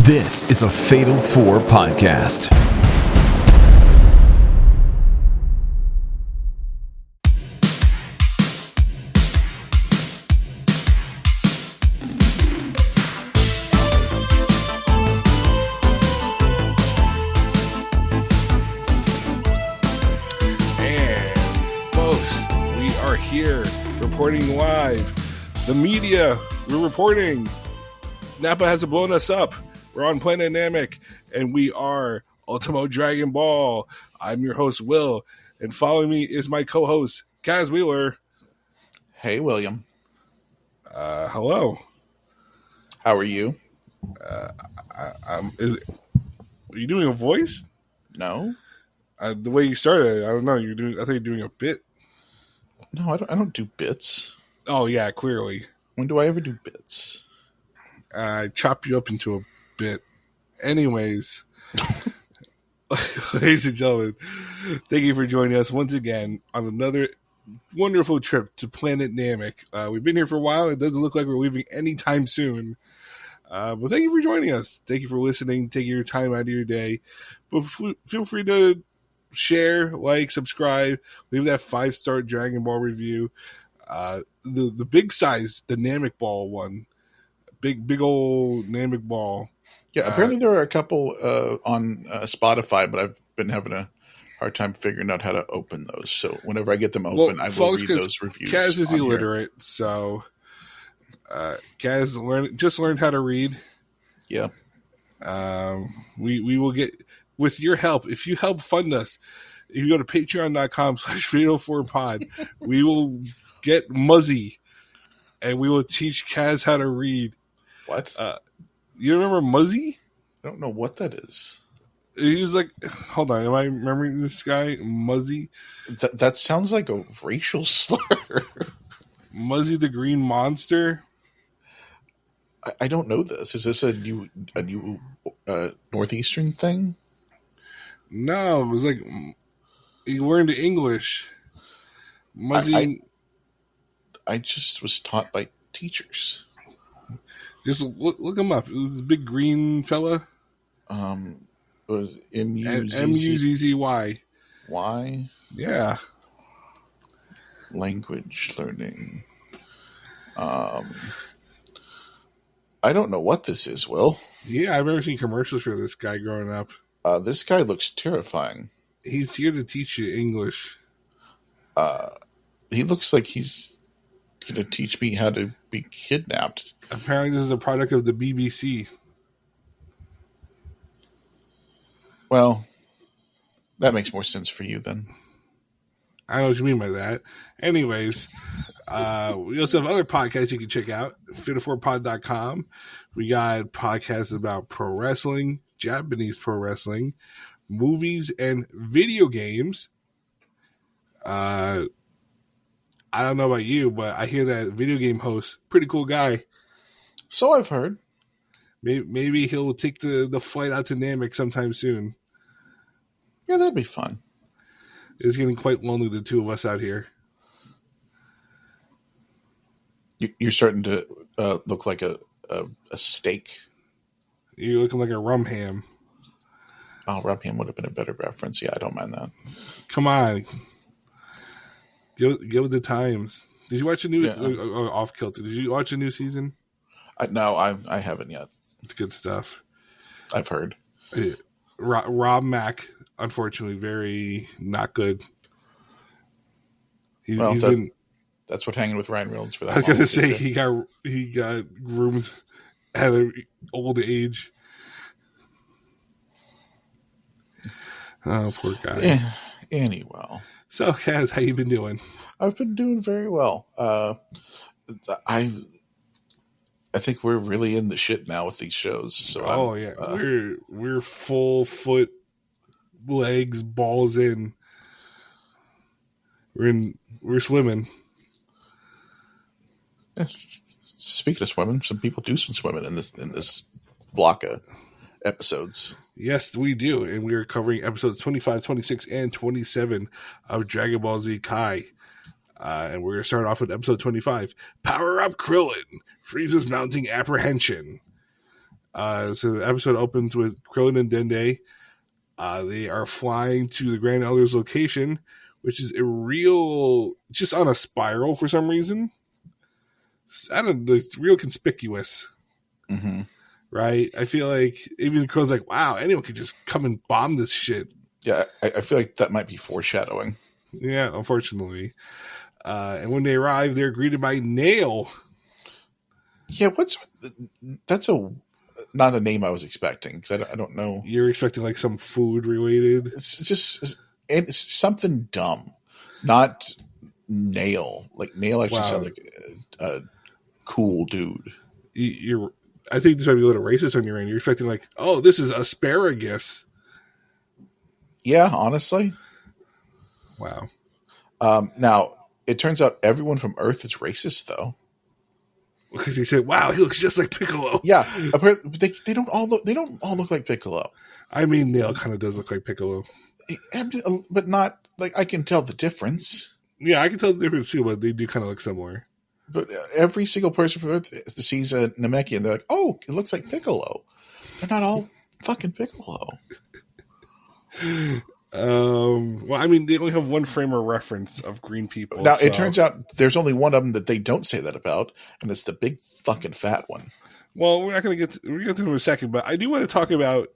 This is a Fatal 4 podcast. And folks, we are here reporting live. The media, we're reporting. Nappa has blown us up. We're on Planet Namek, and we are Ultimo Dragon Ball. I'm your host, Will, and following me is my co-host, Kaz Wheeler. Hey, William. Hello. How are you? Are you doing a voice? No. The way you started, I don't know. I think you're doing a bit. No, I don't do bits. Oh yeah, clearly. When do I ever do bits? I chop you up into a bit. Anyways, ladies and gentlemen, thank you for joining us once again on another wonderful trip to Planet Namek. We've been here for a while. It doesn't look like we're leaving anytime soon. But thank you for joining us. Thank you for listening, taking your time out of your day. But feel free to share, like, subscribe, leave that 5-star Dragon Ball review. The big size, the Namek Ball one. Big old Namek Ball. Yeah, apparently there are a couple on Spotify, but I've been having a hard time figuring out how to open those. So whenever I get them open, I will read those reviews. Kaz is illiterate, so Kaz just learned how to read. Yeah. We will get, with your help, if you help fund us, if you go to patreon.com/fatal4pod, we will get Muzzy, and we will teach Kaz how to read. What? You remember Muzzy? I don't know what that is. He was like, hold on, am I remembering this guy? Muzzy? That sounds like a racial slur. Muzzy the Green Monster? I don't know this. Is this a new Northeastern thing? No, it was like, he learned English. Muzzy. I just was taught by teachers. Just look him up. It was a big green fella. It was M-U-Z-Z-Y. M-U-Z-Z-Y. Why? Yeah. Language learning. I don't know what this is, Will. Yeah, I've never seen commercials for this guy growing up. This guy looks terrifying. He's here to teach you English. He looks like he's going to teach me how to be kidnapped. Apparently this is a product of the BBC. Well, that makes more sense for you then. I know what you mean by that. Anyways, we also have other podcasts you can check out. Fatal4pod.com. We got podcasts about pro wrestling, Japanese pro wrestling, movies, and video games. I don't know about you, but I hear that video game host, pretty cool guy. So I've heard. Maybe he'll take the flight out to Namek sometime soon. Yeah, that'd be fun. It's getting quite lonely, the two of us out here. You're starting to look like a steak. You're looking like a rum ham. Oh, rum ham would have been a better reference. Yeah, I don't mind that. Come on. Give it the times. Did you watch a new off kilter? Did you watch a new season? No, I haven't yet. It's good stuff. I've heard. Rob Mack, unfortunately, very not good. That's what hanging with Ryan Reynolds for that. I was gonna say he got groomed at an old age. Oh, poor guy. Yeah. Anyway. So, Kaz, how you been doing? I've been doing very well. I think we're really in the shit now with these shows. So we're full foot, legs, balls in. We're swimming. Speaking of swimming, some people do some swimming in this block of episodes. Yes, we do. And we are covering episodes 25, 26, and 27 of Dragon Ball Z Kai. And we're going to start off with episode 25. Power Up Krillin. Frieza's mounting apprehension. So the episode opens with Krillin and Dende. They are flying to the Grand Elder's location, which is just on a spiral for some reason. I don't know, it's real conspicuous. Mm-hmm. Right? I feel like even Krillin's like, wow, anyone could just come and bomb this shit. Yeah, I feel like that might be foreshadowing. Yeah, unfortunately. And when they arrive, they're greeted by Nail. Yeah, that's not a name I was expecting, because I don't know. You're expecting like some food related? It's something dumb, not Nail. Like Nail actually sounds like a cool dude. I think this might be a little racist on your end. You're expecting like, oh, this is asparagus. Yeah, honestly. Wow. Now it turns out everyone from Earth is racist, though. Because he said, "Wow, he looks just like Piccolo." Yeah, they don't all look like Piccolo. I mean, Nail kind of does look like Piccolo, but not like I can tell the difference. Yeah, I can tell the difference too, but they do kind of look similar. But every single person from Earth sees a Namekian, they're like, "Oh, it looks like Piccolo." They're not all fucking Piccolo. Well, I mean, they only have one frame of reference of green people. Now, it turns out there's only one of them that they don't say that about, and it's the big fucking fat one. Well, we're not going to get to it in a second, but I do want to talk about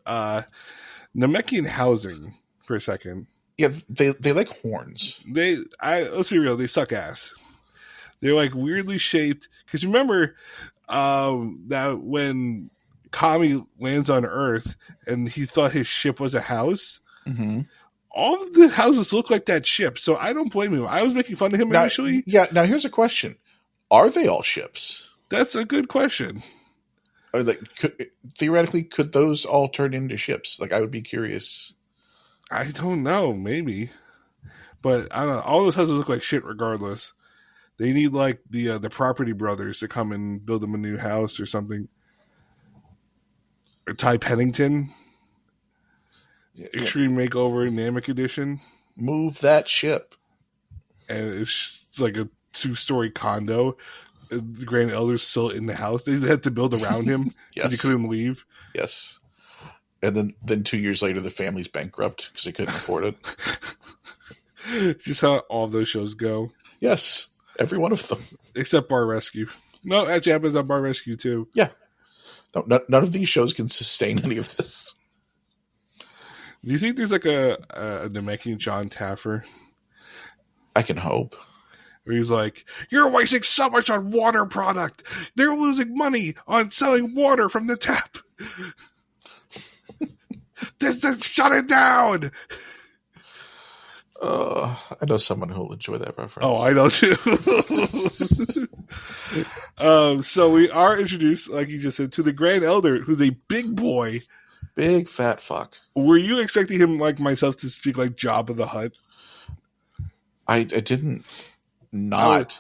Namekian housing for a second. Yeah, they like horns. Let's be real, they suck ass. They're like weirdly shaped. Because remember that when Kami lands on Earth and he thought his ship was a house, mm-hmm. all of the houses look like that ship. So I don't blame him. I was making fun of him initially. Yeah, now here's a question. Are they all ships? That's a good question. Theoretically, could those all turn into ships? Like, I would be curious. I don't know. Maybe. But I don't know. All those houses look like shit regardless. They need like the Property Brothers to come and build them a new house or something. Or Ty Pennington. Yeah. Extreme Makeover Namek Edition. Move that ship. And it's like a 2-story condo. The Grand Elder's still in the house. They had to build around him because he couldn't leave. Yes. And then 2 years later, the family's bankrupt because they couldn't afford it. Just how all of those shows go. Yes. Every one of them. Except Bar Rescue. No, actually happens on Bar Rescue too. Yeah. No, none of these shows can sustain any of this. Do you think there's like a Namekian John Taffer? I can hope. Where he's like, you're wasting so much on water product. They're losing money on selling water from the tap. Just shut it down. I know someone who will enjoy that reference. Oh, I know too. So we are introduced, like you just said, to the Grand Elder, who's a big boy. Big fat fuck. Were you expecting him, like myself, to speak like Jabba the Hutt? I didn't. Not.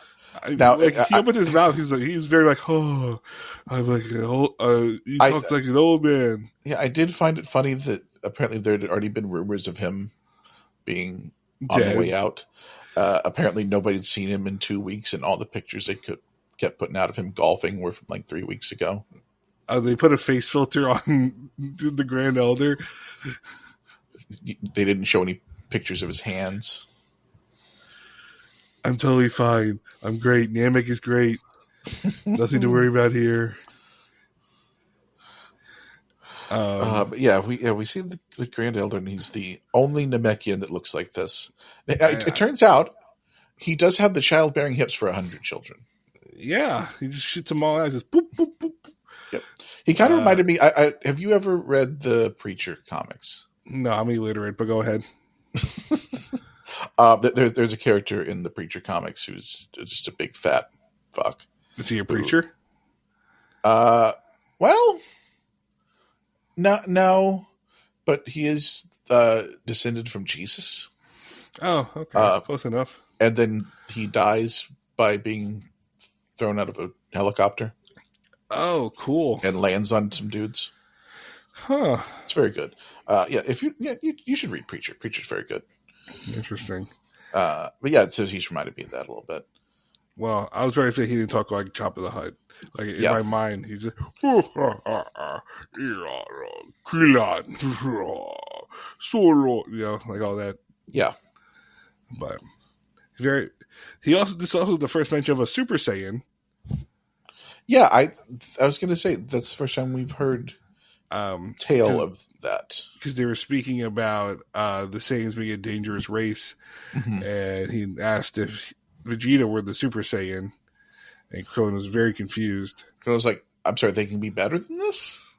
Now, like, he opened his mouth. He's very like, oh, I'm like, he talks like an old man. Yeah, I did find it funny that apparently there had already been rumors of him being on the way out. Apparently, nobody had seen him in 2 weeks, and all the pictures they kept putting out of him golfing were from like 3 weeks ago. They put a face filter on the Grand Elder. They didn't show any pictures of his hands. I'm totally fine. I'm great. Namek is great. Nothing to worry about here. But we see the Grand Elder, and he's the only Namekian that looks like this. It turns out he does have the childbearing hips for 100 children. Yeah, he just shoots them all out. Just boop, boop, boop. Yep. He kind of reminded me. Have you ever read the Preacher comics? No, I'm illiterate, but go ahead. There's a character in the Preacher comics who's just a big fat fuck. Is he a preacher? Well, no, but he is descended from Jesus. Oh, okay, close enough. And then he dies by being thrown out of a helicopter. Oh, cool! And lands on some dudes. Huh? It's very good. You should read Preacher. Preacher's very good. Interesting. But yeah, so he's reminded me of that a little bit. Well, I was trying to say he didn't talk like Chopper the Hutt. Like in my mind, he just Krillin, solo, like all that. Yeah, but this is also the first mention of a Super Saiyan. Yeah, I was going to say that's the first time we've heard tale of that, because they were speaking about the Saiyans being a dangerous race, and he asked if Vegeta were the Super Saiyan, and Krillin was very confused. Krillin was like, "I'm sorry, they can be better than this."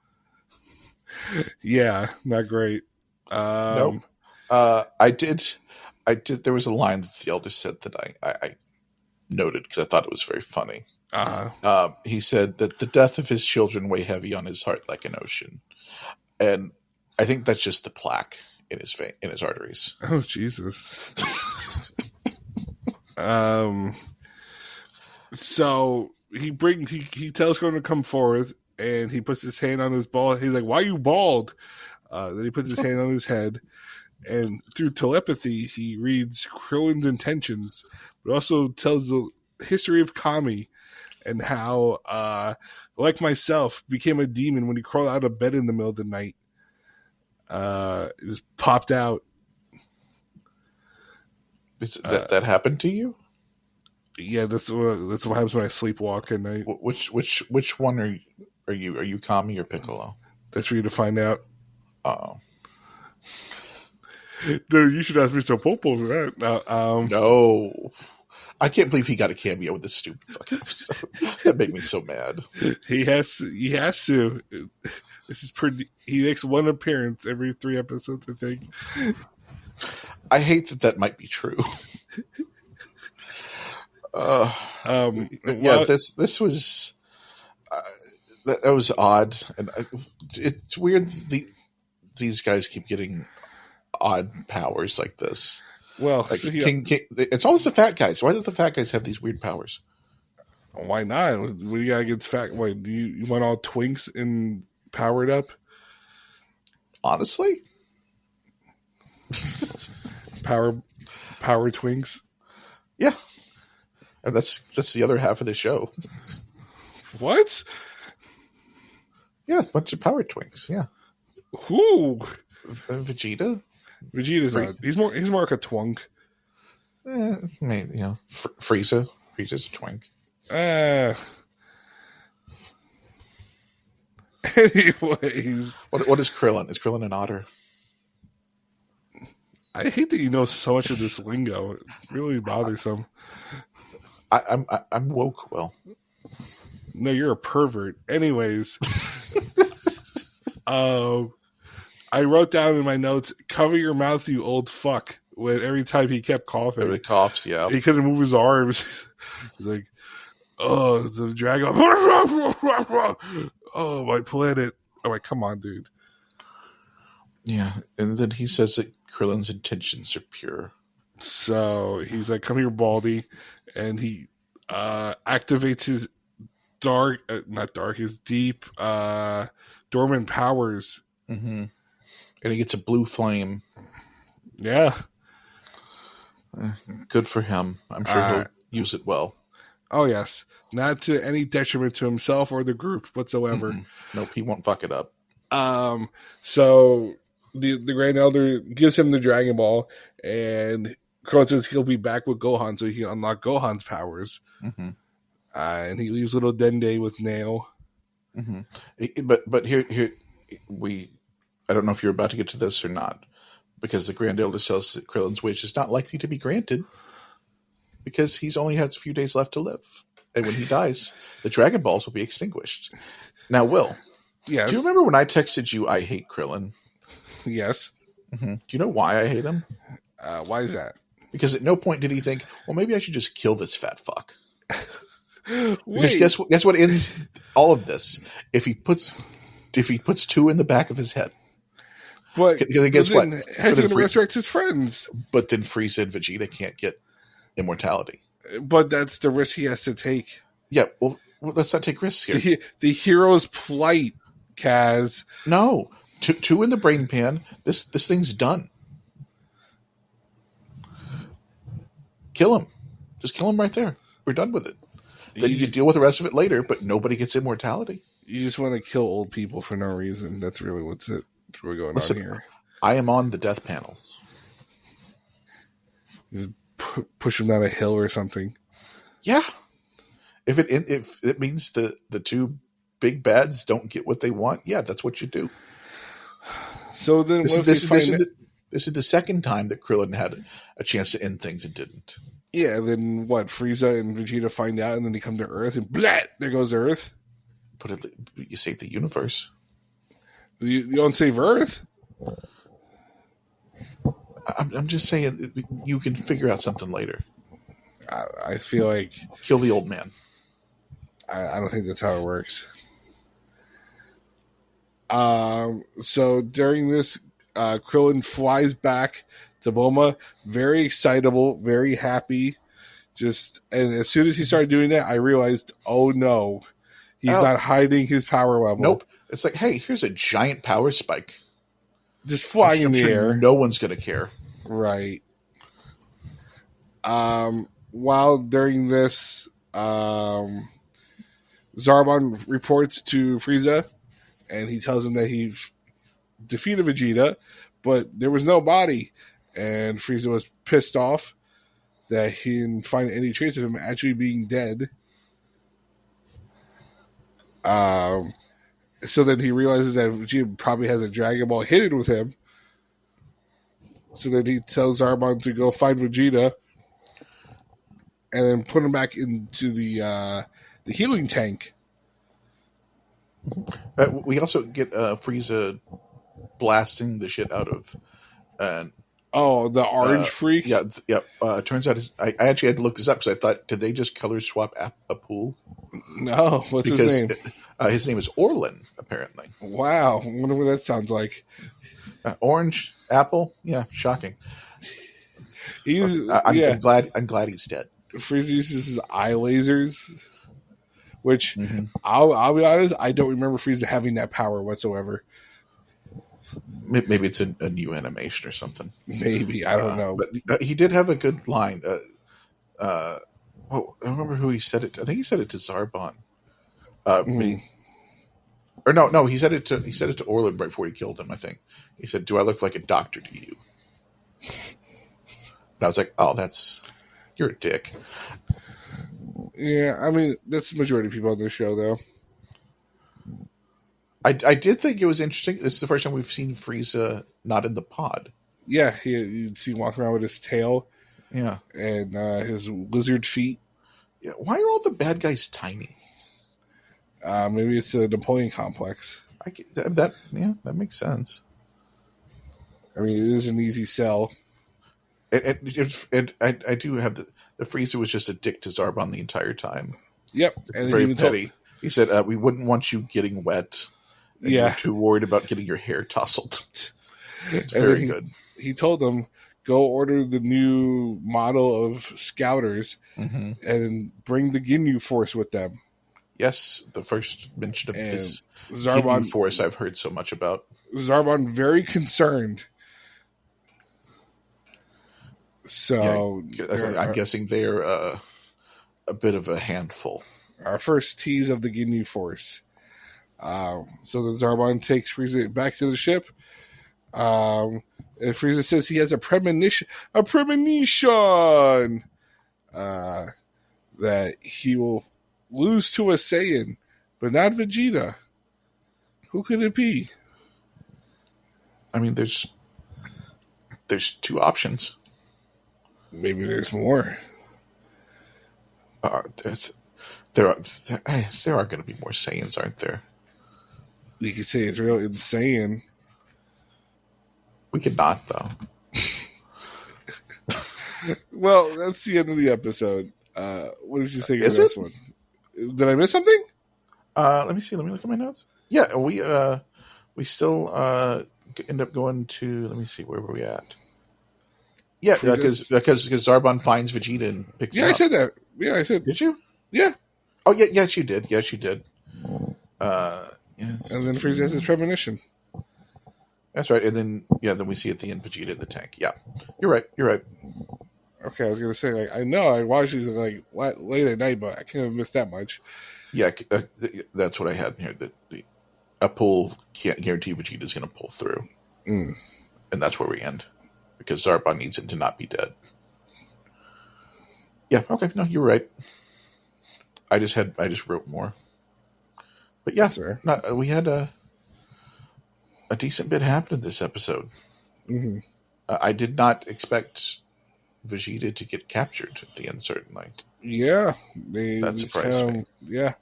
Yeah, not great. Nope. I did. There was a line that the elder said that I noted because I thought it was very funny. He said that the death of his children weigh heavy on his heart like an ocean, and I think that's just the plaque in his arteries. Oh Jesus! So he tells Krillin to come forth, and he puts his hand on his bald. He's like, "Why are you bald?" Then he puts his hand on his head, and through telepathy, he reads Krillin's intentions, but also tells the history of Kami and how, like myself, became a demon when he crawled out of bed in the middle of the night. It just popped out. That happened to you? Yeah, that's what happens when I sleepwalk at night. Which one are you? Are you Kami or Piccolo? That's for you to find out. Oh. Dude, you should ask Mr. Popo for that. No. I can't believe he got a cameo with this stupid fucking episode. That made me so mad. He has to. This is pretty. He makes one appearance every 3 episodes, I think. I hate that might be true. This was that was odd, and it's weird. These guys keep getting odd powers like this. Well, like, it's always the fat guys. Why do the fat guys have these weird powers? Why not? What do you gotta get fat? Wait, do you want all twinks and powered up? Honestly, power twinks. Yeah, and that's the other half of the show. What? Yeah, a bunch of power twinks. Yeah. Who? Vegeta. Vegeta's not. He's more like a twunk. Maybe, Frieza. Frieza's a twink. Anyways, what is Krillin? Is Krillin an otter? I hate that you know so much of this lingo. It's really bothersome. I'm woke. Well, no, you're a pervert. Anyways, I wrote down in my notes, "Cover your mouth, you old fuck." When every time he kept coughing, every coughs, yeah, he couldn't move his arms. He's like, "Oh, the dragon! Oh, my planet!" I'm like, "Come on, dude." Yeah, and then he says that Krillin's intentions are pure. So he's like, "Come here, Baldy," and he activates his his deep, dormant powers. Mm-hmm. And he gets a blue flame. Yeah. Good for him. I'm sure he'll use it well. Oh, yes. Not to any detriment to himself or the group whatsoever. Mm-hmm. Nope, he won't fuck it up. So the Grand Elder gives him the Dragon Ball, and Krillin says he'll be back with Gohan so he can unlock Gohan's powers. Mm-hmm. And he leaves little Dende with Nail. Mm-hmm. But here I don't know if you're about to get to this or not, because the Grand Elder says that Krillin's wish is not likely to be granted because he's only has a few days left to live. And when he dies, the Dragon Balls will be extinguished. Now, Will, yes. Do you remember when I texted you, I hate Krillin? Yes. Mm-hmm. Do you know why I hate him? Why is that? Because at no point did he think, well, maybe I should just kill this fat fuck. Because guess what ends all of this? If he puts 2 in the back of his head. But guess what? How's he going to resurrect his friends? But then Frieza and Vegeta can't get immortality. But that's the risk he has to take. Yeah, well let's not take risks here. The hero's plight, Kaz. No, 2 in the brain pan. This thing's done. Kill him. Just kill him right there. We're done with it. Then you can deal with the rest of it later, but nobody gets immortality. You just want to kill old people for no reason. That's really what's going on here. I am on the death panel. Just push them down a hill or something. Yeah. If it means the two big bads don't get what they want, yeah, that's what you do. So then this is the second time that Krillin had a chance to end things and didn't. Yeah, then what? Frieza and Vegeta find out, and then they come to Earth, and blah, there goes Earth. But you save the universe. You don't save Earth? I'm just saying you can figure out something later. I feel like... Kill the old man. I don't think that's how it works. So during this, Krillin flies back to Bulma, very excitable, very happy. And as soon as he started doing that, I realized, oh no, he's not hiding his power level. Nope. It's like, hey, here's a giant power spike. Just flying in the air. No one's going to care. Right. While during this, Zarbon reports to Frieza, and he tells him that he defeated Vegeta, but there was no body. And Frieza was pissed off that he didn't find any trace of him actually being dead. So then he realizes that Vegeta probably has a Dragon Ball hidden with him. So then he tells Zarbon to go find Vegeta and then put him back into the healing tank. We also get Frieza blasting the shit out of... the orange freak? Yeah. Turns out I actually had to look this up because I thought, did they just color swap a pool? No. What's his name? His name is Orlin, apparently. Wow. I wonder what that sounds like. Orange, apple. Yeah, shocking. I'm glad he's dead. Frieza uses his eye lasers, which I'll be honest, I don't remember Frieza having that power whatsoever. Maybe it's a new animation or something. Maybe, I don't know. But he did have a good line. I remember who he said it. I think he said it to Zarbon. Or no, he said it to Orlin right before he killed him. I think he said, "Do I look like a doctor to you?" And I was like, "Oh, you're a dick." Yeah, I mean that's the majority of people on this show, though. I did think it was interesting. This is the first time we've seen Frieza not in the pod. Yeah, you'd see him walking around with his tail. Yeah, and his lizard feet. Yeah, why are all the bad guys tiny? Maybe it's a Napoleon complex. That makes sense. I mean, it is an easy sell. And I do have the Frieza was just a dick to Zarbon the entire time. Yep, and very petty. He said, "We wouldn't want you getting wet. And you're too worried about getting your hair tousled." It's very good. He told them, "Go order the new model of Scouters and bring the Ginyu Force with them." Yes, the first mention of this Zarbon Ginyu Force I've heard so much about. Zarbon very concerned. So I'm guessing they're a bit of a handful. Our first tease of the Ginyu Force. So then Zarbon takes Frieza back to the ship. And Frieza says he has a premonition that he will lose to a Saiyan, but not Vegeta. Who could it be? I mean, there's two options. Maybe there's more. There are going to be more Saiyans, aren't there? You could say it's real insane. We could not, though. Well, that's the end of the episode. What did you think of this one? Did I miss something? Let me see. Let me look at my notes. Yeah, we still end up going to. Let me see. Where were we at? Yeah, because Zarbon finds Vegeta and picks him up. I said that. Yeah, I said. Did you? Yeah. Oh, yeah, yes, you did. Yes, you did. Yes. And then Frieza has his premonition. That's right. And then we see at the end Vegeta in the tank. Yeah, you're right. Okay. Okay, I was gonna say, like, I know I watched these like late at night, but I can't have missed that much. Yeah, that's what I had in here. That a pull can't guarantee Vegeta's going to pull through, and that's where we end because Zarbon needs him to not be dead. Yeah, okay, no, you're right. I just wrote more, but yeah, we had a decent bit happen in this episode. Mm-hmm. I did not expect Vegeta to get captured at the end, certainly. Yeah. That surprised me. Yeah.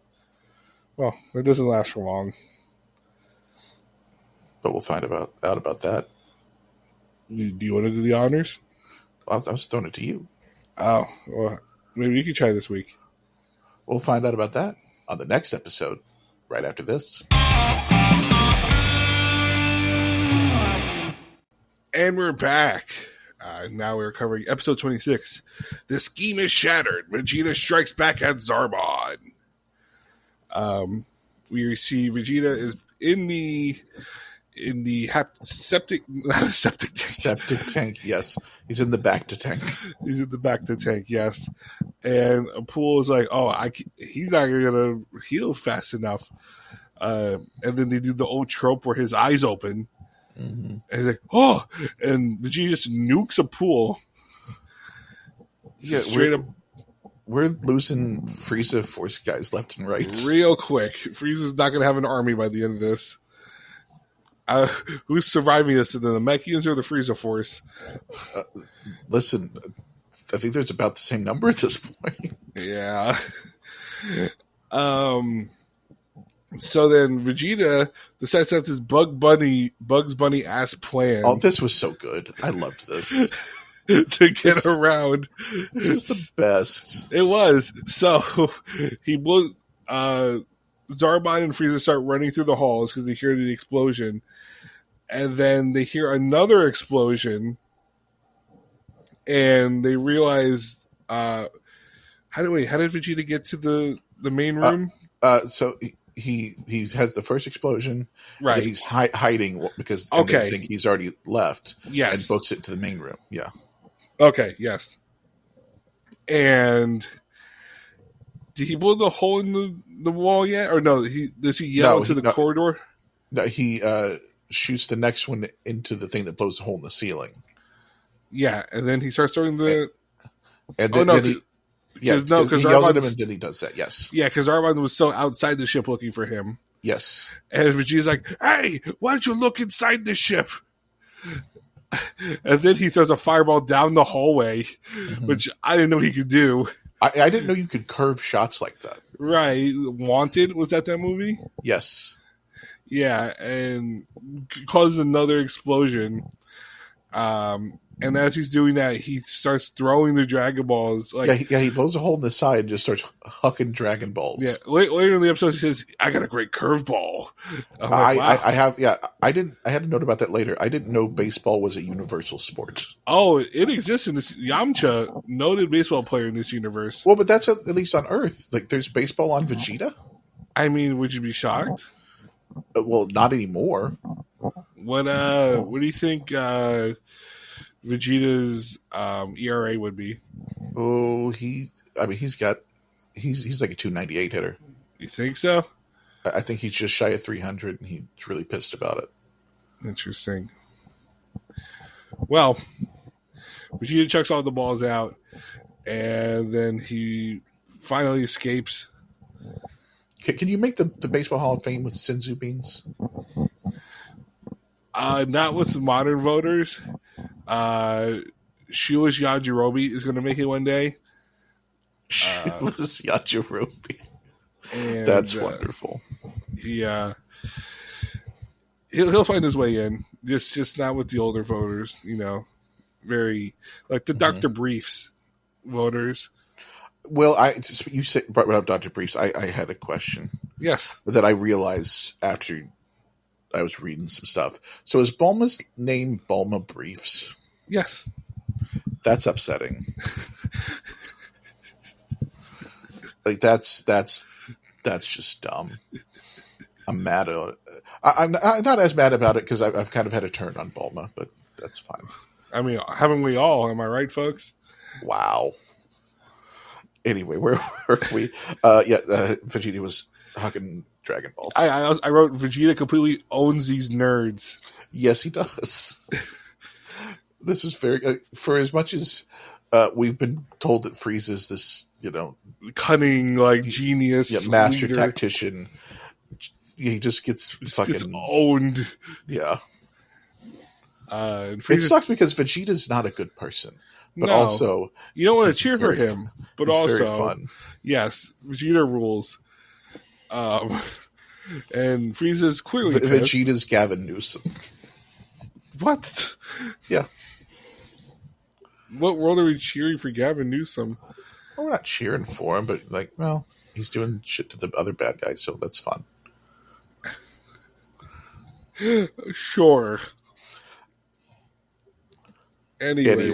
Well, it doesn't last for long. But we'll find out about that. Do you want to do the honors? I was throwing it to you. Oh, well, maybe you could try this week. We'll find out about that on the next episode, right after this. And we're back. Now we're covering episode 26. The scheme is shattered. Vegeta strikes back at Zarbon. We see Vegeta is in the septic tank. Yes, he's in the back to tank. He's in the back to tank. Yes, and Pool is like, "Oh, he's not gonna heal fast enough." And then they do the old trope where his eyes open. Mm-hmm. And he's like, "Oh!" And Vegeta just nukes a Pool. Yeah, straight up. We're losing Frieza Force guys left and right. Real quick. Frieza's not going to have an army by the end of this. Who's surviving this? The Namekians or the Frieza Force? Listen, I think there's about the same number at this point. Yeah. So then Vegeta decides to have this Bugs Bunny ass plan. Oh, this was so good. I loved this. To get around. This was the best. It was. So he will Zarbon and Frieza start running through the halls because they hear the explosion. And then they hear another explosion. And they realize how did Vegeta get to the main room? So he has the first explosion, right? And he's hiding because they think he's already left. Yes, and books it to the main room. Yeah. Okay. Yes. And did he blow the hole in the wall yet, or no? Does he yell into the corridor? No, he shoots the next one into the thing that blows the hole in the ceiling. Yeah, and then he starts throwing the. Because he yells at him, and then he does that. Yes. Yeah, because Zarbon was so outside the ship looking for him. Yes. And Vegeta's like, "Hey, why don't you look inside the ship?" And then he throws a fireball down the hallway, which I didn't know he could do. I didn't know you could curve shots like that. Right. Wanted, was that movie? Yes. Yeah, and causes another explosion. And as he's doing that, he starts throwing the Dragon Balls. He blows a hole in the side and just starts hucking Dragon Balls. Yeah, later in the episode, he says, "I got a great curveball." Like, wow. I have. Yeah, I didn't. I had to note about that later. I didn't know baseball was a universal sport. Oh, it exists in this. Yamcha, noted baseball player in this universe. Well, but that's at least on Earth. Like, there's baseball on Vegeta. I mean, would you be shocked? Well, not anymore. What do you think Vegeta's ERA would be? Oh, he's like a 298 hitter. You think so? I think he's just shy of 300, and he's really pissed about it. Interesting. Well, Vegeta chucks all the balls out, and then he finally escapes. Can you make the Baseball Hall of Fame with Senzu beans? Not with modern voters. Shuichi Yajirobe is going to make it one day. Shuichi Yajirobe. That's wonderful. He'll find his way in. Just not with the older voters. You know, very like the Dr. Briefs voters. Well, you brought up Dr. Briefs. I had a question. Yes, that I realized after I was reading some stuff. So is Bulma's name Bulma Briefs? Yes. That's upsetting. Like that's just dumb. I'm mad at it. I'm not as mad about it because I've kind of had a turn on Bulma, but that's fine. I mean, haven't we all? Am I right, folks? Wow. Anyway, where were we? Vegeta was hugging Dragon Balls. I wrote Vegeta completely owns these nerds. Yes, he does. This is very for as much as we've been told that Frieza is this, cunning, genius, master leader. tactician. He just gets gets owned. Yeah. It sucks because Vegeta's not a good person, but also you don't want to cheer for him. But also, very fun. Yes, Vegeta rules. And Frieza's clearly Vegeta's Gavin Newsom. What? Yeah. What world are we cheering for Gavin Newsom? Well, we're not cheering for him, but he's doing shit to the other bad guys, so that's fun. Sure. Anyway.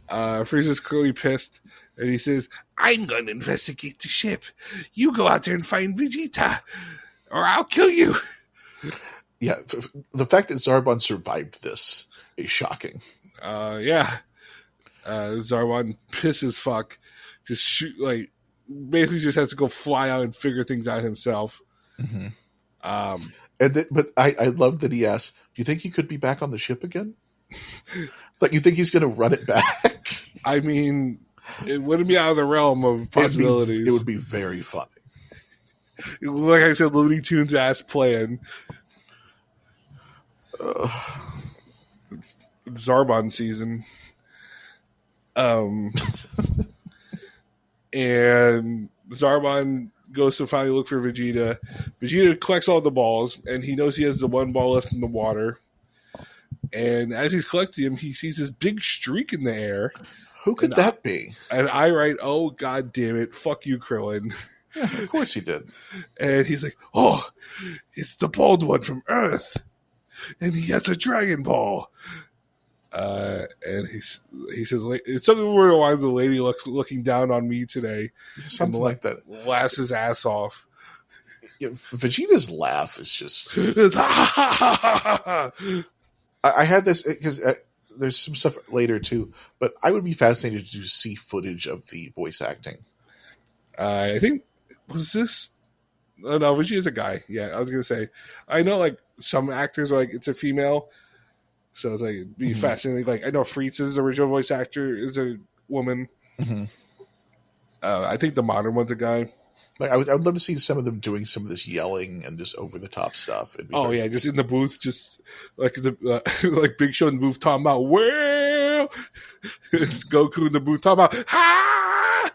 Frieza's clearly pissed, and he says, "I'm going to investigate the ship. You go out there and find Vegeta, or I'll kill you." Yeah, the fact that Zarbon survived this is shocking. Zarbon pissed as fuck. Just shoot, basically just has to go fly out and figure things out himself. Mm-hmm. But I love that he asked, "Do you think he could be back on the ship again?" It's like, you think he's going to run it back? I mean, it wouldn't be out of the realm of possibilities. It would be very funny. Like I said, Looney Tunes ass plan. Zarbon season. And Zarbon goes to finally look for Vegeta. Vegeta collects all the balls, and he knows he has the one ball left in the water. And as he's collecting them, he sees this big streak in the air. Who could that be? And I write, "Oh, God damn it. Fuck you, Krillin." Yeah, of course he did. And he's like, "Oh, it's the bald one from Earth. And he has a Dragon Ball." And he says, "It's something where the lines, the lady looking down on me today." Something like that. Laughs his ass off. Yeah, Vegeta's laugh is just... I had this because there's some stuff later too, but I would be fascinated to see footage of the voice acting. I think, was this... Oh, no, Vegeta's a guy. Yeah, I was going to say. I know, some actors are it's a female, so it's it'd be fascinating. I know Frieza's original voice actor is a woman. Mm-hmm. I think the modern one's a guy. I would love to see some of them doing some of this yelling and just over the top stuff. Just in the booth, just like Big Show in the booth talking about, "Well," it's Goku in the booth talking about, "Ha!"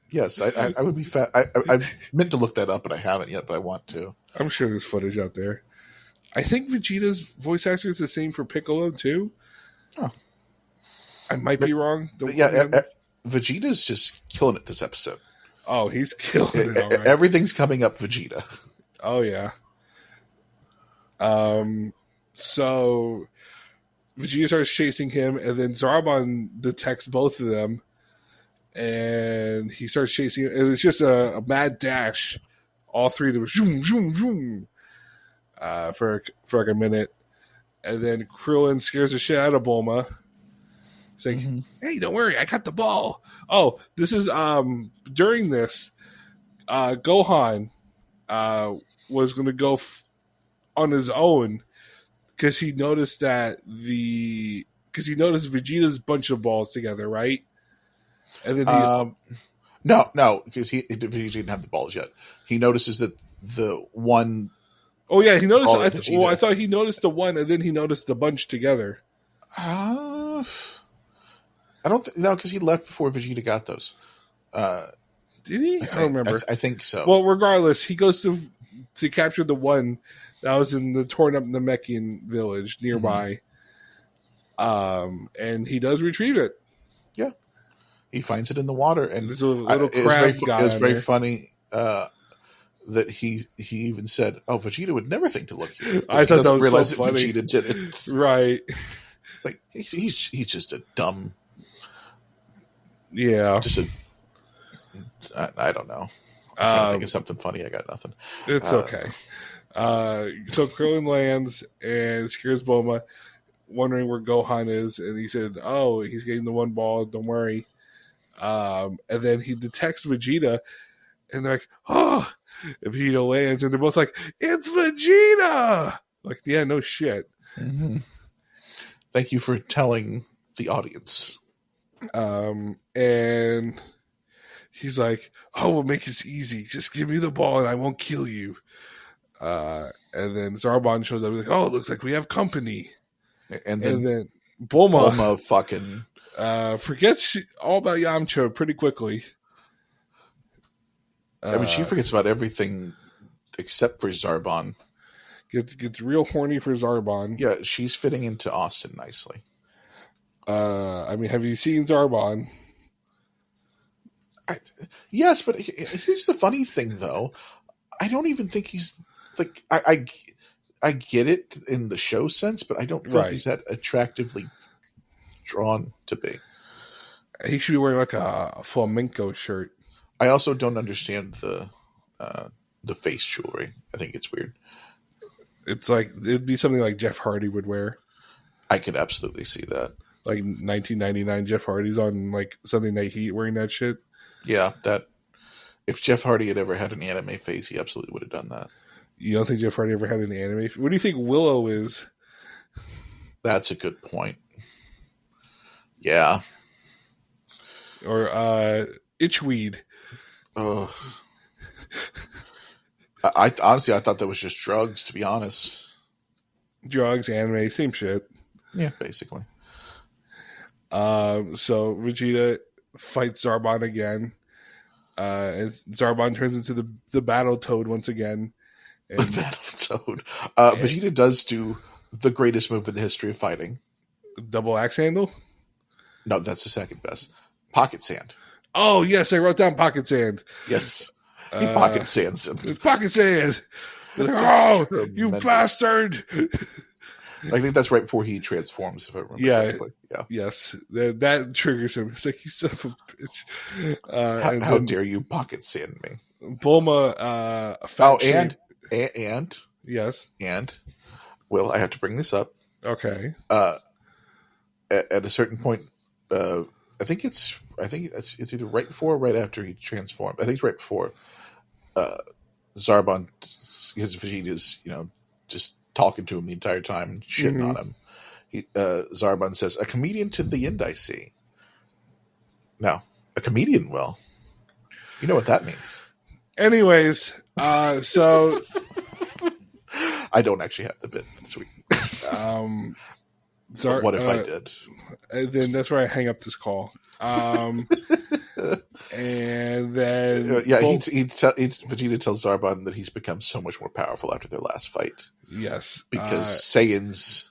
Yes, I would be I meant to look that up, but I haven't yet. But I want to. I'm sure there's footage out there. I think Vegeta's voice actor is the same for Piccolo too. Oh, I might be wrong. Vegeta's just killing it this episode. Oh, he's killing it. All right. Everything's coming up Vegeta. Oh, yeah. So Vegeta starts chasing him, and then Zarbon detects both of them, and he starts chasing. And it's just a mad dash. All three of them, zoom, zoom, zoom, for a minute, and then Krillin scares the shit out of Bulma. It's like, "Hey, don't worry, I got the ball." Oh, this is during this, Gohan was going to go on his own because he noticed Vegeta's bunch of balls together, right? And then no, because Vegeta didn't have the balls yet. He notices that the one. Oh yeah, he noticed. I thought he noticed the one, and then he noticed the bunch together. I don't no, because he left before Vegeta got those. Did he? I don't remember. I think so. Well, regardless, he goes to capture the one that was in the torn up Namekian village nearby, and he does retrieve it. Yeah, he finds it in the water, and there's a little crab guy. It was very funny that he even said, "Oh, Vegeta would never think to look here." I thought that was realize so funny. That Vegeta did it. Right. It's like he's just a dumb. Yeah. I don't know. I'm trying to think of something funny. I got nothing. It's okay. So Krillin lands and scares Bulma. wondering where Gohan is, and he said, "Oh, he's getting the one ball. Don't worry." And then he detects Vegeta, and they're like, "Oh!" And Vegeta lands, and they're both like, "It's Vegeta!" Like, yeah, no shit. Mm-hmm. Thank you for telling the audience. And he's like, "Oh, we'll make this easy. Just give me the ball, and I won't kill you." And then Zarbon shows up. He's like, "Oh, it looks like we have company." And then Bulma fucking forgets all about Yamcha pretty quickly. I mean, she forgets about everything except for Zarbon. Gets real horny for Zarbon. Yeah, she's fitting into Austin nicely. I mean, have you seen Zarbon? Yes, but here's the funny thing, though. I don't even think he's like I get it in the show sense, but I don't think he's that attractively drawn to be. He should be wearing like a flamenco shirt. I also don't understand the face jewelry. I think it's weird. It's like it'd be something like Jeff Hardy would wear. I could absolutely see that. Like 1999 Jeff Hardy's on like Sunday Night Heat wearing that shit. Yeah, that if Jeff Hardy had ever had an anime face, he absolutely would have done that. You don't think Jeff Hardy ever had an anime? What do you think Willow is? That's a good point. Yeah. Or Itchweed. Oh. I honestly, I thought that was just drugs, to be honest. Drugs, anime, same shit. Yeah, basically. So Vegeta fights Zarbon again. And Zarbon turns into the Battle Toad once again. And, the Battle Toad. Vegeta does do the greatest move in the history of fighting. Double axe handle? No, that's the second best. Pocket sand. Oh, yes, I wrote down pocket sand. Yes. He pocket sands him. Pocket sand. Like, oh, you bastard. I think that's right before he transforms, if I remember correctly. Yeah. Yes. That triggers him. It's like, you son of a bitch. How dare you pocket sand me? Bulma, yes. And, Will, I have to bring this up. Okay. At a certain point, I think it's either right before or right after he transformed. I think it's right before. Zarbon, his Vegeta's, just talking to him the entire time and shitting on him. Zarbon says, "A comedian to the end, I see." No, a comedian will. You know what that means. Anyways, so I don't actually have the bit this week. What if I did? Then that's where I hang up this call. And then Vegeta tells Zarbon that he's become so much more powerful after their last fight. Yes, because Saiyans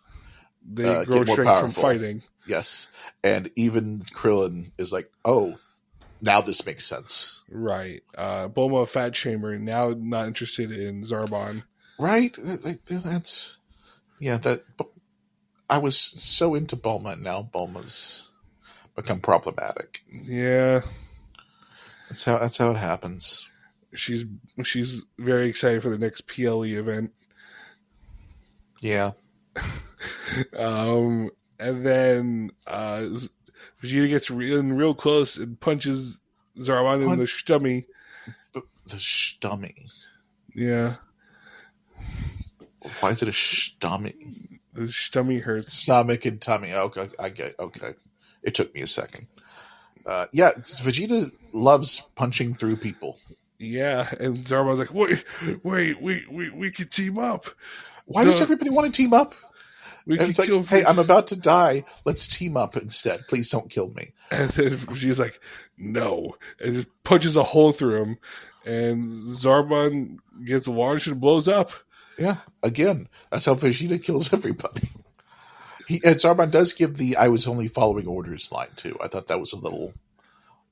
they grow strength from fighting. Yes, and even Krillin is like, "Oh, now this makes sense." Right, Bulma fat shamer now not interested in Zarbon. Right, that's that. I was so into Bulma, and now Bulma's become problematic. Yeah, that's how it happens. She's very excited for the next PLE event. Yeah. And then Vegeta gets real close and punches Zarbon in the stomach. The stomach. Yeah. Why is it a stomach? The stomach hurts. Stomach and tummy. Okay, I get. Okay, it took me a second. Vegeta loves punching through people. Yeah, and Zarbon's like, wait, we could team up. Why does everybody want to team up? It's like, hey, I'm about to die. Let's team up instead. Please don't kill me. And then she's like, no, and just punches a hole through him, and Zarbon gets launched and blows up. Yeah, again, that's how Vegeta kills everybody. And Zarbon does give the "I was only following orders" line too. I thought that was a little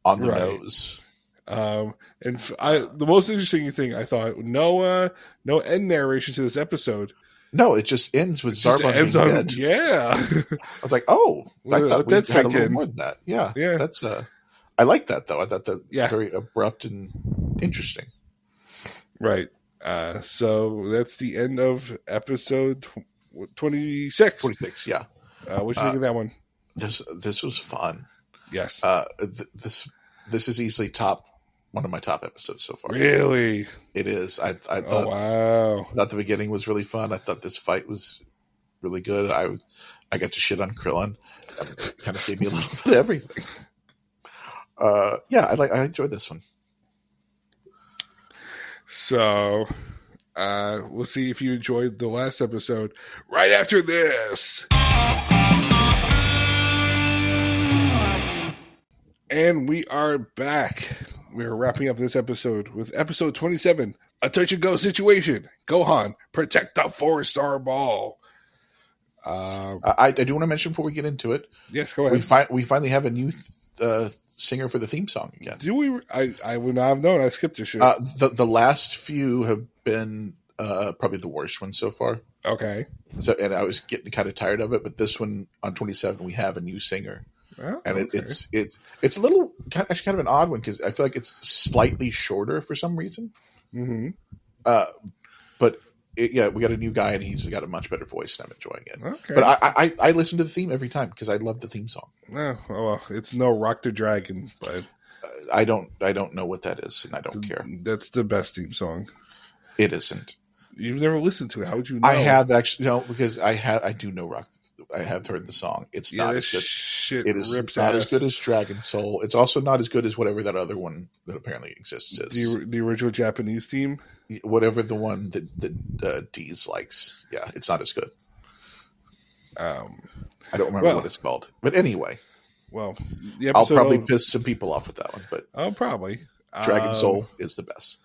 on the nose. And the most interesting thing I thought, no end narration to this episode. No, it just ends with Zarbon being dead. Yeah, I was like, oh, I thought we had a little more than that. Yeah, that's I like that though. I thought that was very abrupt and interesting. Right. So that's the end of episode 26. 26, yeah. What you think of that one? This was fun. Yes. This is easily one of my top episodes so far. Really? It is. I thought. Oh, wow. I thought the beginning was really fun. I thought this fight was really good. I got to shit on Krillin. It kind of gave me a little bit of everything. I enjoyed this one. So, we'll see if you enjoyed the last episode right after this. And we are back. We are wrapping up this episode with episode 27, A Touch and Go Situation. Gohan, protect the 4-star ball. I do want to mention before we get into it. Yes, go ahead. We finally have a new singer for the theme song again. Do we? I would not have known. I skipped this shit. The last few have been probably the worst ones so far. Okay. So, and I was getting kind of tired of it, but this one on 27, we have a new singer. Oh, and okay. it's a little actually kind of an odd one because I feel like it's slightly shorter for some reason. Mm-hmm. But we got a new guy and he's got a much better voice and I'm enjoying it. Okay. But I listen to the theme every time because I love the theme song. Oh, well, it's no Rock the Dragon, but I don't know what that is and I don't care. That's the best theme song. It isn't. You've never listened to it. How would you know? I have actually because I do know Rock. I have heard the song. It's not as good. Shit it is rips not ass. as good as Dragon Soul. It's also not as good as whatever that other one that apparently exists is. The original Japanese theme? Whatever the one that Deez likes. Yeah, it's not as good. I don't remember what it's called. But anyway. Well, I'll probably piss some people off with that one. But probably. Dragon Soul is the best.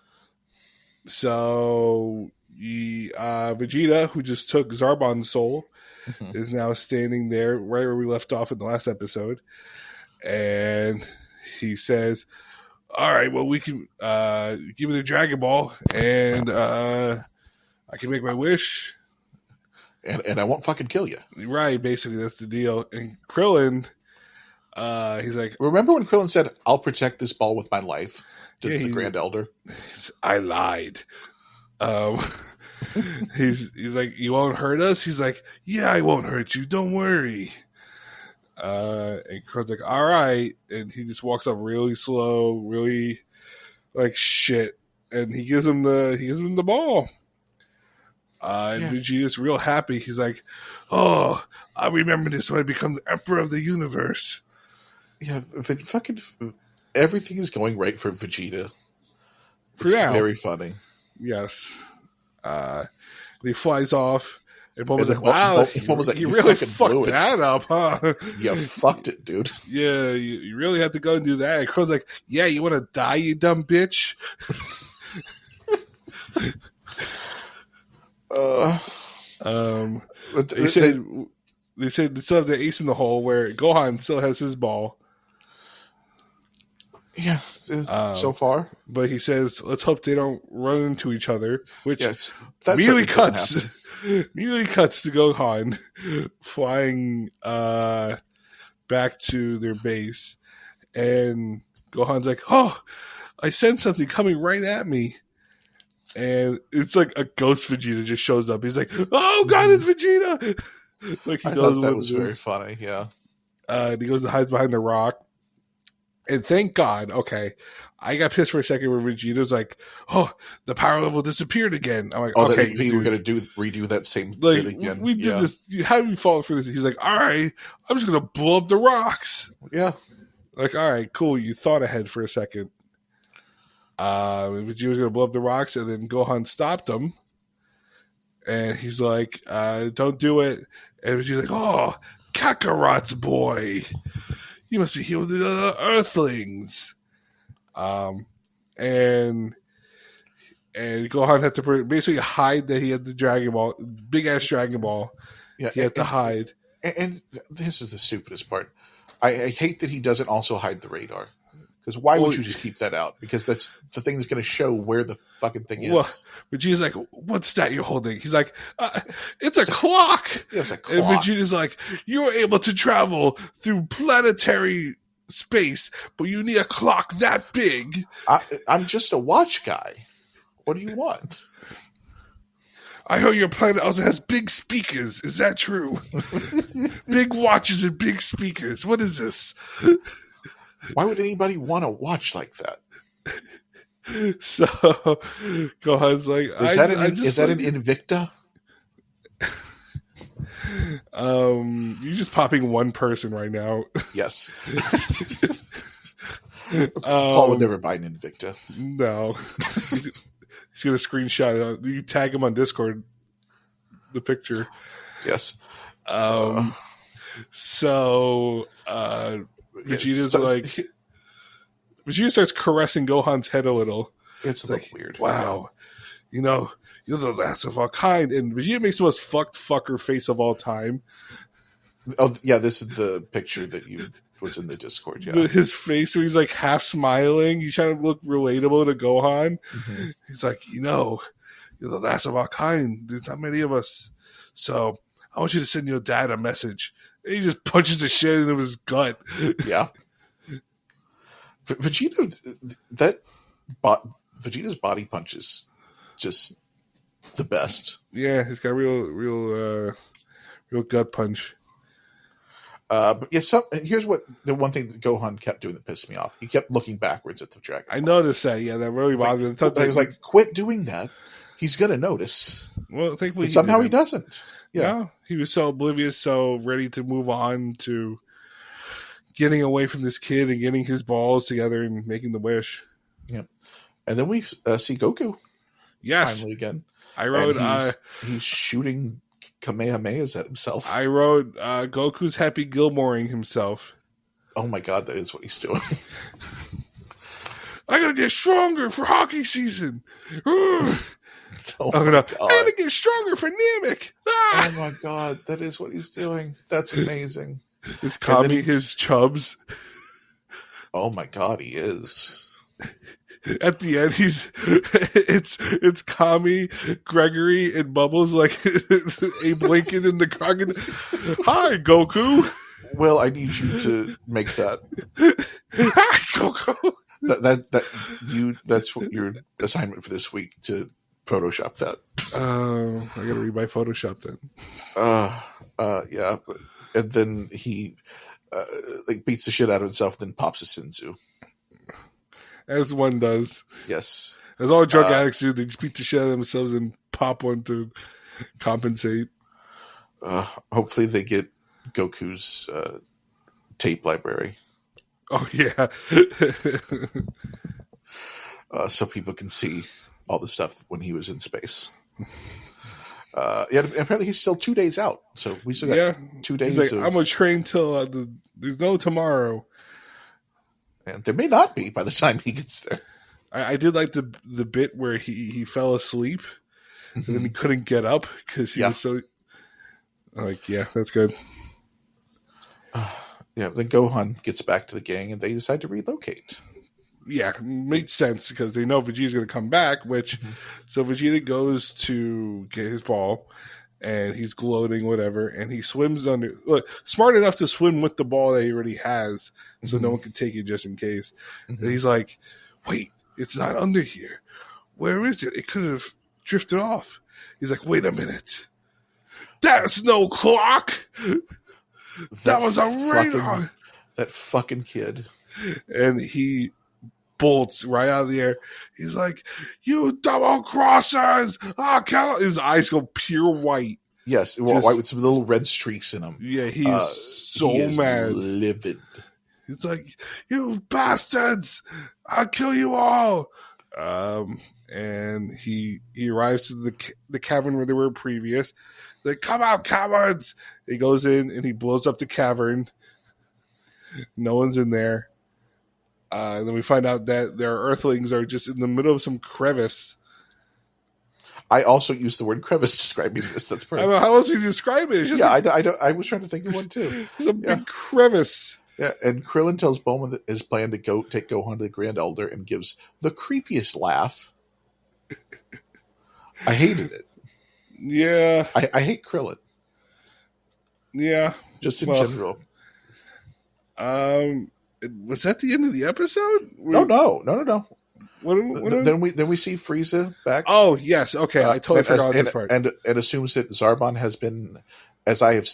So, Vegeta, who just took Zarbon's soul, is now standing there right where we left off in the last episode. And he says, all right, well, we can give me the Dragon Ball and I can make my wish. And I won't fucking kill you. Right, basically, that's the deal. And Krillin, he's like... Remember when Krillin said, I'll protect this ball with my life to the Grand Elder? I lied. He's like, you won't hurt us? He's like, yeah, I won't hurt you. Don't worry. And Krillin's like, all right. And he just walks up really slow, really like shit. And he gives him the ball. And Vegeta's real happy. He's like, oh, I remember this when I become the Emperor of the Universe. Yeah, fucking everything is going right for Vegeta. For now. Very funny. Yes. He flies off, and Bulma's like, wow, you really fucked that up, huh? You fucked it, dude. Yeah, you really had to go and do that. And Krill's like, yeah, you want to die, you dumb bitch? They said they still have the ace in the hole where Gohan still has his ball. Yeah, so far. But he says, let's hope they don't run into each other, which immediately cuts to Gohan flying back to their base. And Gohan's like, oh, I sense something coming right at me. And it's like a ghost Vegeta just shows up. He's like, oh, God, it's Vegeta. Like he I knows thought that was very funny, yeah. And he goes and hides behind the rock. And thank God, okay, I got pissed for a second where Vegeta's like, oh, the power level disappeared again. I'm like, okay, we were going to redo that same like, bit again. We did this. How do you fall for this? He's like, all right, I'm just going to blow up the rocks. Yeah. Like, all right, cool. You thought ahead for a second. Vegeta was going to blow up the rocks, and then Gohan stopped him. And he's like, don't do it. And Vegeta's like, oh, Kakarot's boy. You must be here with the other Earthlings. And Gohan had to basically hide that he had the Dragon Ball, big ass Dragon Ball. Yeah, he had to hide. And this is the stupidest part. I hate that he doesn't also hide the radar. Because why would you just keep that out? Because that's the thing that's going to show where the fucking thing is. Well, Vegeta's like, what's that you're holding? He's like, it's a clock. Yeah, it's a clock. And Vegeta's like, you were able to travel through planetary space, but you need a clock that big. I'm just a watch guy. What do you want? I heard your planet also has big speakers. Is that true? Big watches and big speakers. What is this? Why would anybody want to watch like that? So Gohan's like, is that an Invicta? You're just popping one person right now. Yes. Paul would never buy an Invicta. No. He's going to screenshot it. You tag him on Discord, the picture. Yes. Vegeta's like... Vegeta starts caressing Gohan's head a little. It's a little weird. Wow. You're the last of our kind. And Vegeta makes the most fucked fucker face of all time. Oh, yeah, this is the picture that was in the Discord, yeah. His face where he's like half smiling. He's trying to look relatable to Gohan. Mm-hmm. He's like, you're the last of our kind. There's not many of us. So I want you to send your dad a message. And he just punches the shit into his gut. Yeah. Vegeta's body punch is just the best. Yeah, he's got real gut punch. But yeah, here's what the one thing that Gohan kept doing that pissed me off. He kept looking backwards at the dragon. I noticed that. Yeah, that really bothered me. I was like, quit doing that. He's gonna notice. Well, thankfully, somehow he doesn't. Yeah, no, he was so oblivious, so ready to move on to getting away from this kid and getting his balls together and making the wish. Yeah, and then we see Goku. Yes, finally again. I wrote. He's shooting Kamehamehas at himself. I wrote Goku's Happy Gilmoreing himself. Oh my god, that is what he's doing. I gotta get stronger for hockey season. I gotta get stronger for Namek. Oh my god, that is what he's doing. That's amazing. Is Kami his chubs? Oh my god, he is. At the end, it's Kami, Gregory, and Bubbles like Abe Lincoln in the crocodile. Hi, Goku. Well, I need you to make that. Hi, Goku. That's what your assignment for this week, to Photoshop that. I gotta read my Photoshop then. Yeah, and then he beats the shit out of himself, then pops a Senzu. As one does. Yes. As all drug addicts do, they just beat the shit out of themselves and pop one to compensate. Hopefully they get Goku's tape library. Oh, yeah. So people can see all the stuff when he was in space. Yeah, apparently he's still 2 days out. So we still got 2 days. He's like, I'm going to train till there's no tomorrow. And there may not be by the time he gets there. I did like the bit where he fell asleep and then he couldn't get up because he was so... Like, yeah, that's good. Yeah, then Gohan gets back to the gang and they decide to relocate. Yeah, makes sense because they know Vegeta's going to come back, which... So Vegeta goes to get his ball and he's gloating, whatever, and he swims under... Look, smart enough to swim with the ball that he already has so no one can take it just in case. And he's like, wait, it's not under here. Where is it? It could have drifted off. He's like, wait a minute. That's no clock. That was a radar. That fucking kid. And he bolts right out of the air. He's like, you double crossers. His eyes go pure white. Yes, white with some little red streaks in them. Yeah, he is mad. Livid. He's like, you bastards. I'll kill you all. And he arrives to the cavern where they were previous. He's like, come out, cowards! He goes in and he blows up the cavern. No one's in there. And then we find out that their Earthlings are just in the middle of some crevice. I also used the word crevice describing this. That's perfect. I don't know how else you describe it. It's just I was trying to think of one too. It's a big crevice. Yeah, and Krillin tells Bulma that his plan to take Gohan to the Grand Elder and gives the creepiest laugh. I hated it. Yeah. I hate Krillin. Yeah. Just in general. Was that the end of the episode? No. Then we see Frieza back. Oh yes, okay. I totally forgot this part. And assumes that Zarbon has been, as I have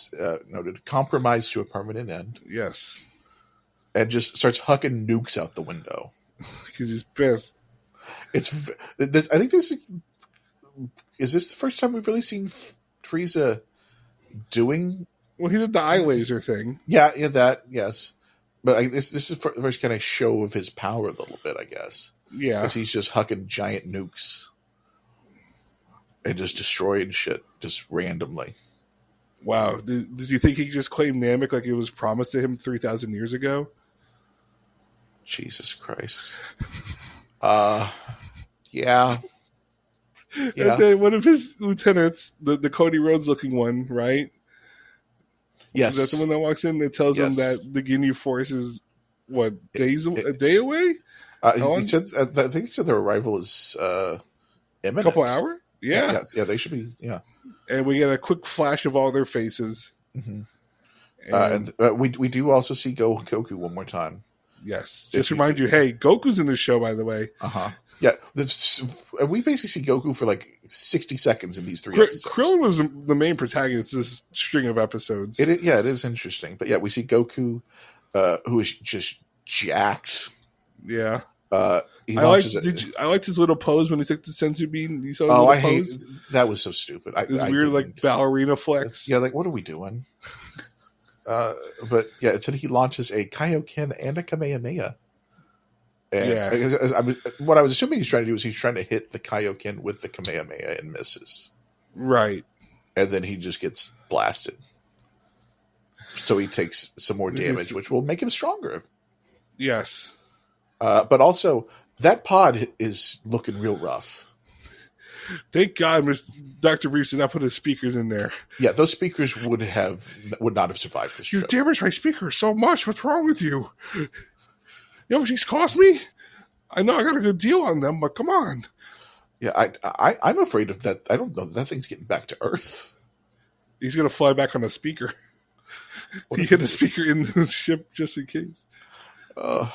noted, compromised to a permanent end. Yes, and just starts hucking nukes out the window because he's pissed. I think this is this the first time we've really seen Frieza doing. Well, he did the eye laser thing. Yeah, that yes, but this is the first kind of show of his power a little bit, I guess. Yeah, because he's just hucking giant nukes and just destroying shit just randomly. Wow, did you think he just claimed Namek like it was promised to him 3,000 years ago? Jesus Christ. Yeah. And then one of his lieutenants, the Cody Rhodes looking one, right? Yes. Is that the one that walks in that tells him that the Ginyu Force is, a day away? He said, I think he said their arrival is imminent. A couple hours? Yeah. Yeah, they should be, yeah. And we get a quick flash of all their faces. Mm-hmm. And we do also see Goku one more time. Yes. Just remind you, hey, Goku's in the show, by the way. Uh-huh. Yeah. We basically see Goku for like 60 seconds in these 3 episodes. Krillin was the main protagonist of this string of episodes. It is interesting. But yeah, we see Goku, who is just jacked. Yeah. I liked his little pose when he took the senzu bean. You saw his pose? That was so stupid. This weird like ballerina flex. Yeah, like what are we doing? But yeah, then he launches a Kaioken and a Kamehameha. And what I was assuming he's trying to do is he's trying to hit the Kaioken with the Kamehameha and misses. Right. And then he just gets blasted. So he takes some more damage, which will make him stronger. Yes. But also, that pod is looking real rough. Thank God Dr. Briefs did not put his speakers in there. Yeah, those speakers would not have survived this You trip. damaged my speakers so much. What's wrong with you? You know what these cost me? I know I got a good deal on them, but come on. Yeah, I'm afraid of that. I don't know. That thing's getting back to Earth. He's going to fly back on a speaker. He hit a speaker in the ship just in case. You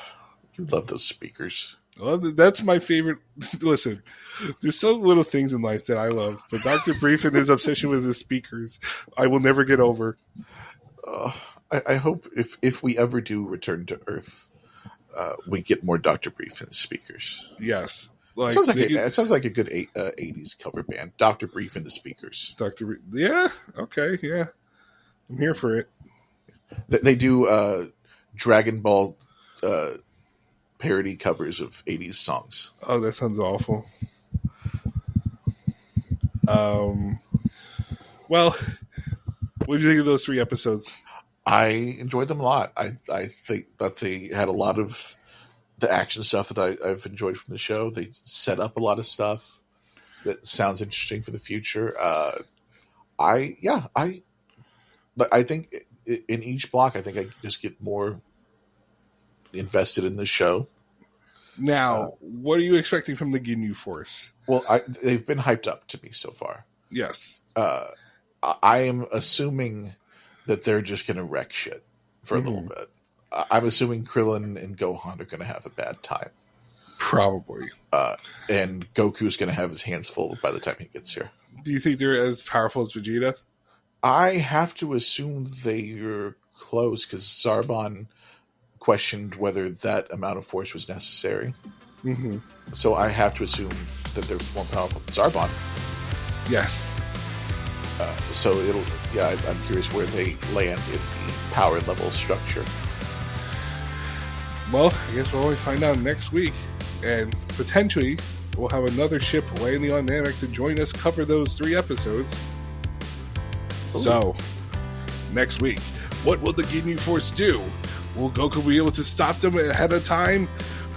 love those speakers. Well, that's my favorite. Listen, there's so little things in life that I love, but Dr. Brief and his obsession with his speakers, I will never get over. I hope if we ever do return to Earth, we get more Dr. Brief and speakers. Yes. It sounds like a good 80s cover band. Dr. Brief and the Speakers. Dr. Brief. Yeah. Okay. Yeah. I'm here for it. They do Dragon Ball parody covers of 80s songs. Oh, that sounds awful. Well, what did you think of those 3 episodes? I enjoyed them a lot. I think that they had a lot of the action stuff that I've enjoyed from the show. They set up a lot of stuff that sounds interesting for the future. I think in each block, I think I just get more invested in the show. Now, what are you expecting from the Ginyu Force? Well, they've been hyped up to me so far. Yes. I am assuming that they're just going to wreck shit for a little bit. I'm assuming Krillin and Gohan are going to have a bad time. Probably. And Goku's going to have his hands full by the time he gets here. Do you think they're as powerful as Vegeta? I have to assume they're close because Zarbon questioned whether that amount of force was necessary. Mm-hmm. So I have to assume that they're more powerful than Zarbon. Yes. So I'm curious where they land in the power level structure. Well, I guess we'll only find out next week. And potentially, we'll have another ship landing on Namek to join us cover those 3 episodes. Ooh. So, next week, what will the Ginyu Force do? Will Goku be able to stop them ahead of time?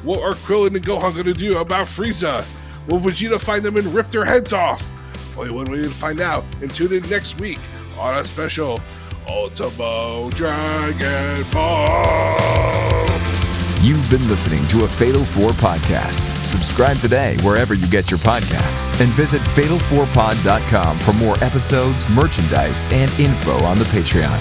What are Krillin and Gohan going to do about Frieza? Will Vegeta find them and rip their heads off? Only one way to find out. And tune in next week on a special Ultimo Dragon Ball. You've been listening to a Fatal 4 podcast. Subscribe today wherever you get your podcasts and visit fatal4pod.com for more episodes, merchandise, and info on the Patreon.